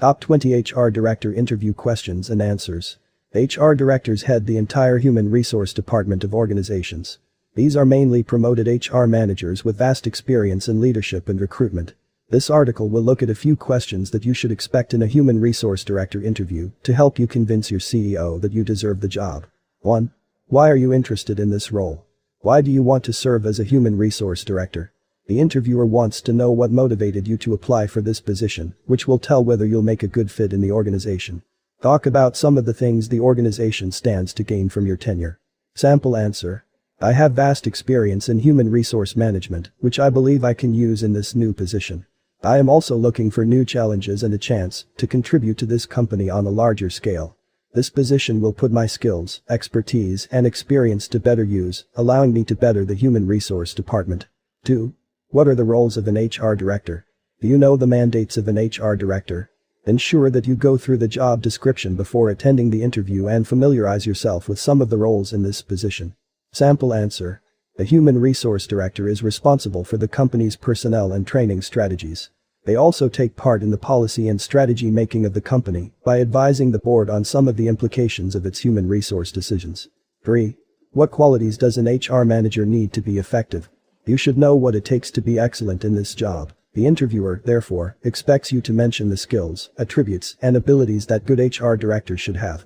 Top 20 HR Director Interview Questions and Answers. HR directors head the entire human resource department of organizations. These are mainly promoted HR managers with vast experience in leadership and recruitment. This article will look at a few questions that you should expect in a human resource director interview to help you convince your CEO that you deserve the job. 1. Why are you interested in this role? Why do you want to serve as a human resource director? The interviewer wants to know what motivated you to apply for this position, which will tell whether you'll make a good fit in the organization. Talk about some of the things the organization stands to gain from your tenure. Sample answer. I have vast experience in human resource management, which I believe I can use in this new position. I am also looking for new challenges and a chance to contribute to this company on a larger scale. This position will put my skills, expertise, and experience to better use, allowing me to better the human resource department. 2. What are the roles of an HR director? Do you know the mandates of an HR director? Ensure that you go through the job description before attending the interview and familiarize yourself with some of the roles in this position. Sample answer. The human resource director is responsible for the company's personnel and training strategies. They also take part in the policy and strategy making of the company by advising the board on some of the implications of its human resource decisions. 3. What qualities does an HR manager need to be effective? You should know what it takes to be excellent in this job. The interviewer, therefore, expects you to mention the skills, attributes, and abilities that good HR directors should have.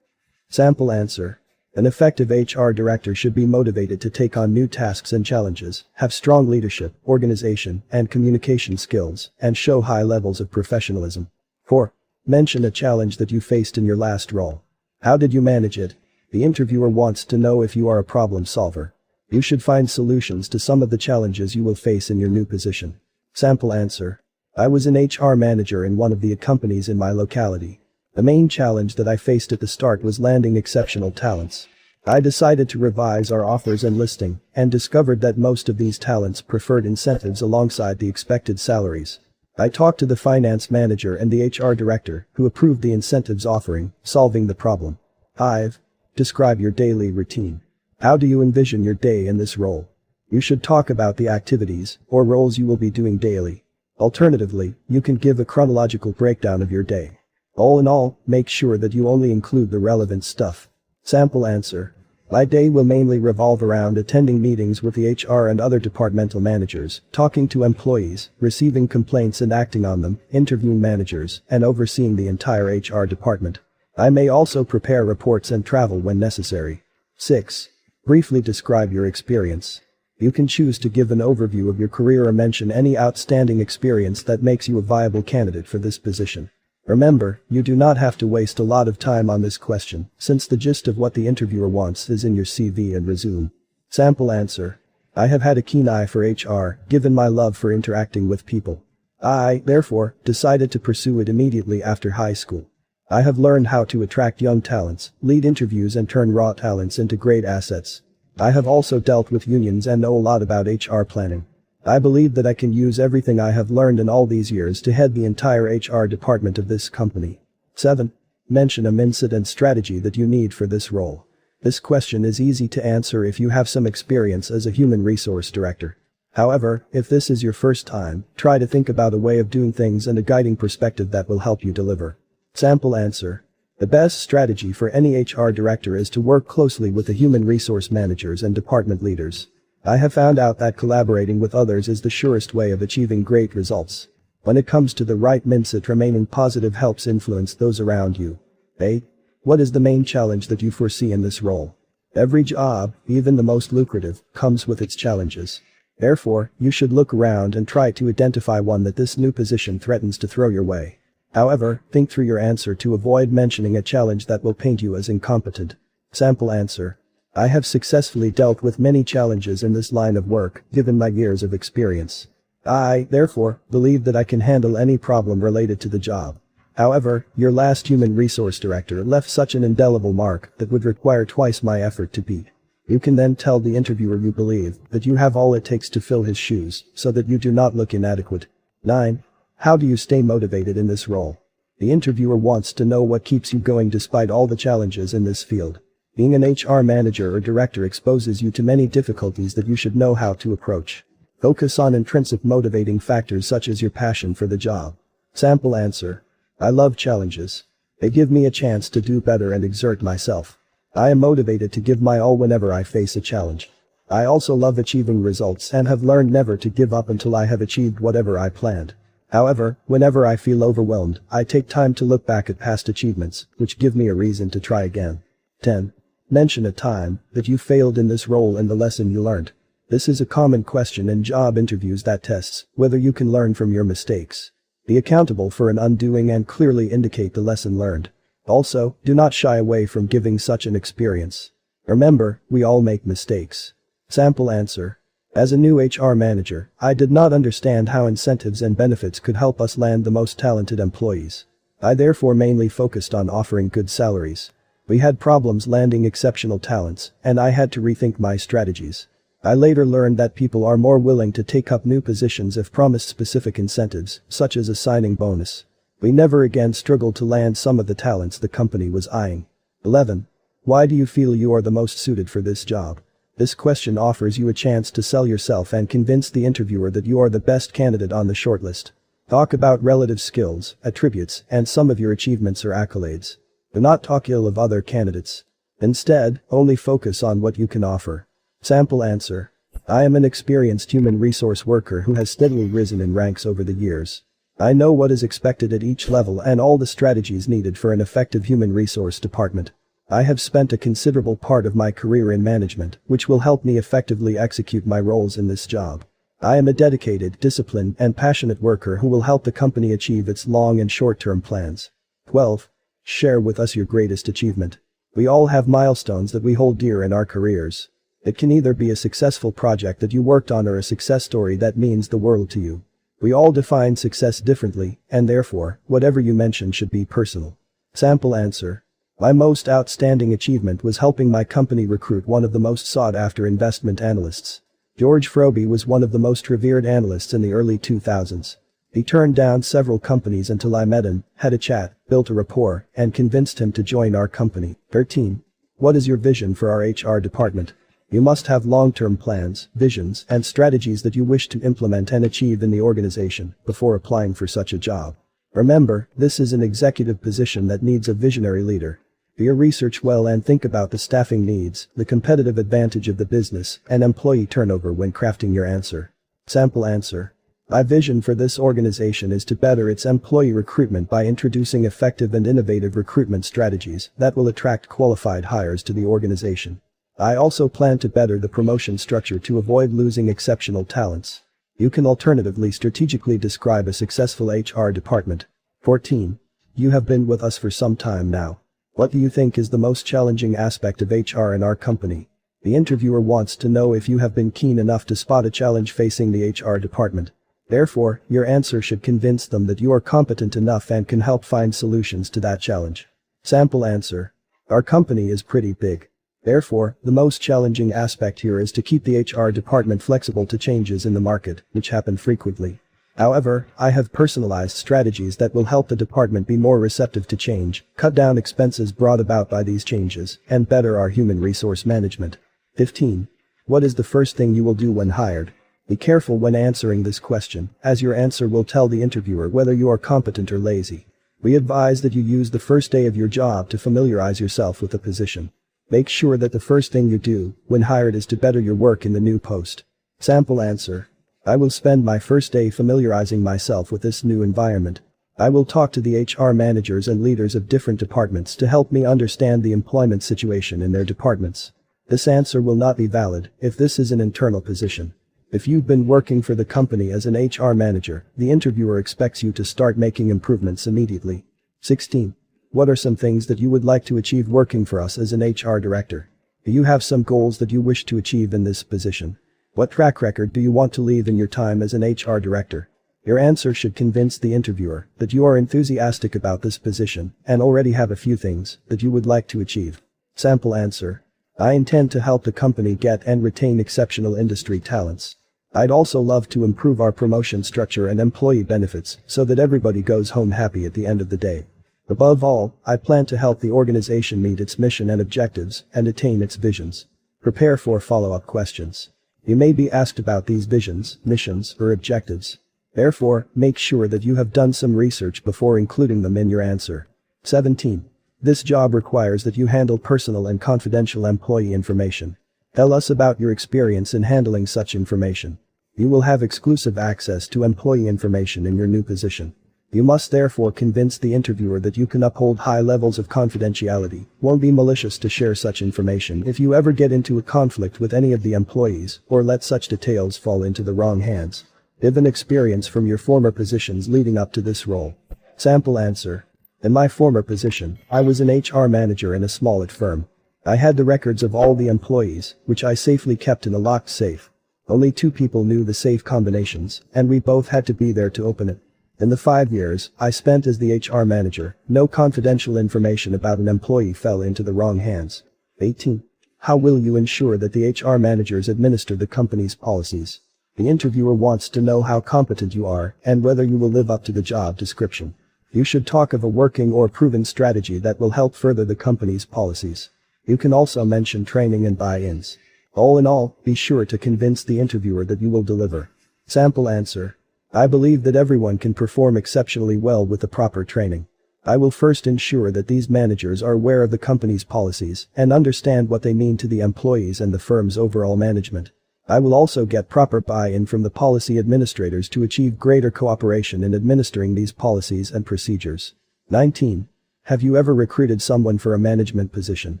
Sample answer. An effective HR director should be motivated to take on new tasks and challenges, have strong leadership, organization, and communication skills, and show high levels of professionalism. 4. Mention a challenge that you faced in your last role. How did you manage it? The interviewer wants to know if you are a problem solver. You should find solutions to some of the challenges you will face in your new position. Sample answer. I was an HR manager in one of the companies in my locality. The main challenge that I faced at the start was landing exceptional talents. I decided to revise our offers and listing, and discovered that most of these talents preferred incentives alongside the expected salaries. I talked to the finance manager and the HR director, who approved the incentives offering, solving the problem. 5. Describe your daily routine. How do you envision your day in this role? You should talk about the activities or roles you will be doing daily. Alternatively, you can give a chronological breakdown of your day. All in all, make sure that you only include the relevant stuff. Sample answer. My day will mainly revolve around attending meetings with the HR and other departmental managers, talking to employees, receiving complaints and acting on them, interviewing managers, and overseeing the entire HR department. I may also prepare reports and travel when necessary. 6. Briefly describe your experience. You can choose to give an overview of your career or mention any outstanding experience that makes you a viable candidate for this position. Remember, you do not have to waste a lot of time on this question, since the gist of what the interviewer wants is in your CV and resume. Sample answer. I have had a keen eye for HR, given my love for interacting with people. I, therefore, decided to pursue it immediately after high school. I have learned how to attract young talents, lead interviews and turn raw talents into great assets. I have also dealt with unions and know a lot about HR planning. I believe that I can use everything I have learned in all these years to head the entire HR department of this company. 7. Mention a mindset and strategy that you need for this role. This question is easy to answer if you have some experience as a human resource director. However, if this is your first time, try to think about a way of doing things and a guiding perspective that will help you deliver. Sample answer. The best strategy for any HR director is to work closely with the human resource managers and department leaders. I have found out that collaborating with others is the surest way of achieving great results. When it comes to the right mindset, remaining positive helps influence those around you. 8. What is the main challenge that you foresee in this role? Every job, even the most lucrative, comes with its challenges. Therefore, you should look around and try to identify one that this new position threatens to throw your way. However, think through your answer to avoid mentioning a challenge that will paint you as incompetent. Sample answer. I have successfully dealt with many challenges in this line of work, given my years of experience. I, therefore, believe that I can handle any problem related to the job. However, your last human resource director left such an indelible mark that would require twice my effort to beat. You can then tell the interviewer you believe that you have all it takes to fill his shoes, so that you do not look inadequate. 9. How do you stay motivated in this role? The interviewer wants to know what keeps you going despite all the challenges in this field. Being an HR manager or director exposes you to many difficulties that you should know how to approach. Focus on intrinsic motivating factors such as your passion for the job. Sample answer. I love challenges. They give me a chance to do better and exert myself. I am motivated to give my all whenever I face a challenge. I also love achieving results and have learned never to give up until I have achieved whatever I planned. However, whenever I feel overwhelmed, I take time to look back at past achievements, which give me a reason to try again. 10. Mention a time that you failed in this role and the lesson you learned. This is a common question in job interviews that tests whether you can learn from your mistakes. Be accountable for an undoing and clearly indicate the lesson learned. Also, do not shy away from giving such an experience. Remember, we all make mistakes. Sample answer. As a new HR manager, I did not understand how incentives and benefits could help us land the most talented employees. I therefore mainly focused on offering good salaries. We had problems landing exceptional talents, and I had to rethink my strategies. I later learned that people are more willing to take up new positions if promised specific incentives, such as a signing bonus. We never again struggled to land some of the talents the company was eyeing. 11. Why do you feel you are the most suited for this job? This question offers you a chance to sell yourself and convince the interviewer that you are the best candidate on the shortlist. Talk about relative skills, attributes, and some of your achievements or accolades. Do not talk ill of other candidates. Instead, only focus on what you can offer. Sample answer. I am an experienced human resource worker who has steadily risen in ranks over the years. I know what is expected at each level and all the strategies needed for an effective human resource department. I have spent a considerable part of my career in management, which will help me effectively execute my roles in this job. I am a dedicated, disciplined, and passionate worker who will help the company achieve its long and short-term plans. 12. Share with us your greatest achievement. We all have milestones that we hold dear in our careers. It can either be a successful project that you worked on or a success story that means the world to you. We all define success differently, and therefore, whatever you mention should be personal. Sample answer. My most outstanding achievement was helping my company recruit one of the most sought-after investment analysts. George Froby was one of the most revered analysts in the early 2000s. He turned down several companies until I met him, had a chat, built a rapport, and convinced him to join our company. 13. What is your vision for our HR department? You must have long-term plans, visions, and strategies that you wish to implement and achieve in the organization before applying for such a job. Remember, this is an executive position that needs a visionary leader. Do your research well and think about the staffing needs, the competitive advantage of the business, and employee turnover when crafting your answer. Sample answer. My vision for this organization is to better its employee recruitment by introducing effective and innovative recruitment strategies that will attract qualified hires to the organization. I also plan to better the promotion structure to avoid losing exceptional talents. You can alternatively strategically describe a successful HR department. 14. You have been with us for some time now. What do you think is the most challenging aspect of HR in our company? The interviewer wants to know if you have been keen enough to spot a challenge facing the HR department. Therefore, your answer should convince them that you are competent enough and can help find solutions to that challenge. Sample answer. Our company is pretty big. Therefore, the most challenging aspect here is to keep the HR department flexible to changes in the market, which happen frequently. However, I have personalized strategies that will help the department be more receptive to change, cut down expenses brought about by these changes, and better our human resource management. 15. What is the first thing you will do when hired? Be careful when answering this question, as your answer will tell the interviewer whether you are competent or lazy. We advise that you use the first day of your job to familiarize yourself with the position. Make sure that the first thing you do, when hired, is to better your work in the new post. Sample answer. I will spend my first day familiarizing myself with this new environment. I will talk to the HR managers and leaders of different departments to help me understand the employment situation in their departments. This answer will not be valid if this is an internal position. If you've been working for the company as an HR manager, the interviewer expects you to start making improvements immediately. 16. What are some things that you would like to achieve working for us as an HR director? Do you have some goals that you wish to achieve in this position? What track record do you want to leave in your time as an HR director? Your answer should convince the interviewer that you are enthusiastic about this position and already have a few things that you would like to achieve. Sample answer. I intend to help the company get and retain exceptional industry talents. I'd also love to improve our promotion structure and employee benefits so that everybody goes home happy at the end of the day. Above all, I plan to help the organization meet its mission and objectives and attain its visions. Prepare for follow-up questions. You may be asked about these visions, missions, or objectives. Therefore, make sure that you have done some research before including them in your answer. 17. This job requires that you handle personal and confidential employee information. Tell us about your experience in handling such information. You will have exclusive access to employee information in your new position. You must therefore convince the interviewer that you can uphold high levels of confidentiality, won't be malicious to share such information if you ever get into a conflict with any of the employees, or let such details fall into the wrong hands. Give an experience from your former positions leading up to this role. Sample answer. In my former position, I was an HR manager in a small firm. I had the records of all the employees, which I safely kept in a locked safe. Only 2 people knew the safe combinations, and we both had to be there to open it. In the 5 years I spent as the HR manager, no confidential information about an employee fell into the wrong hands. 18. How will you ensure that the HR managers administer the company's policies? The interviewer wants to know how competent you are and whether you will live up to the job description. You should talk of a working or proven strategy that will help further the company's policies. You can also mention training and buy-ins. All in all, be sure to convince the interviewer that you will deliver. Sample answer. I believe that everyone can perform exceptionally well with the proper training. I will first ensure that these managers are aware of the company's policies and understand what they mean to the employees and the firm's overall management. I will also get proper buy-in from the policy administrators to achieve greater cooperation in administering these policies and procedures. 19. Have you ever recruited someone for a management position?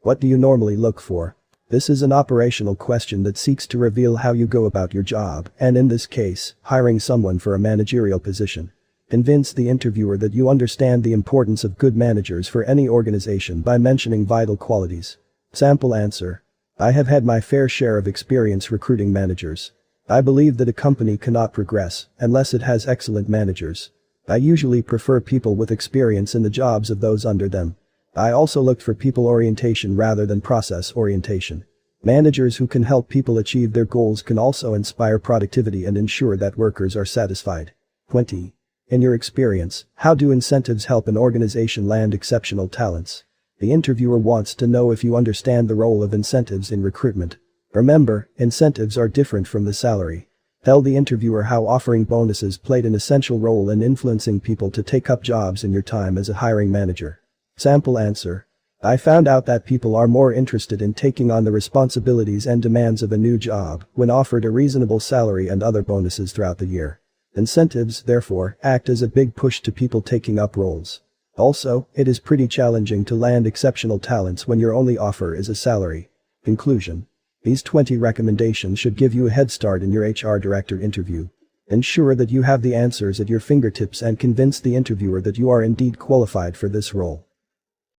What do you normally look for? This is an operational question that seeks to reveal how you go about your job, and in this case, hiring someone for a managerial position. Convince the interviewer that you understand the importance of good managers for any organization by mentioning vital qualities. Sample answer. I have had my fair share of experience recruiting managers. I believe that a company cannot progress unless it has excellent managers. I usually prefer people with experience in the jobs of those under them. I also looked for people orientation rather than process orientation. Managers who can help people achieve their goals can also inspire productivity and ensure that workers are satisfied. 20. In your experience, how do incentives help an organization land exceptional talents? The interviewer wants to know if you understand the role of incentives in recruitment. Remember, incentives are different from the salary. Tell the interviewer how offering bonuses played an essential role in influencing people to take up jobs in your time as a hiring manager. Sample answer. I found out that people are more interested in taking on the responsibilities and demands of a new job when offered a reasonable salary and other bonuses throughout the year. Incentives, therefore, act as a big push to people taking up roles. Also, it is pretty challenging to land exceptional talents when your only offer is a salary. Conclusion. These 20 recommendations should give you a head start in your HR director interview. Ensure that you have the answers at your fingertips and convince the interviewer that you are indeed qualified for this role.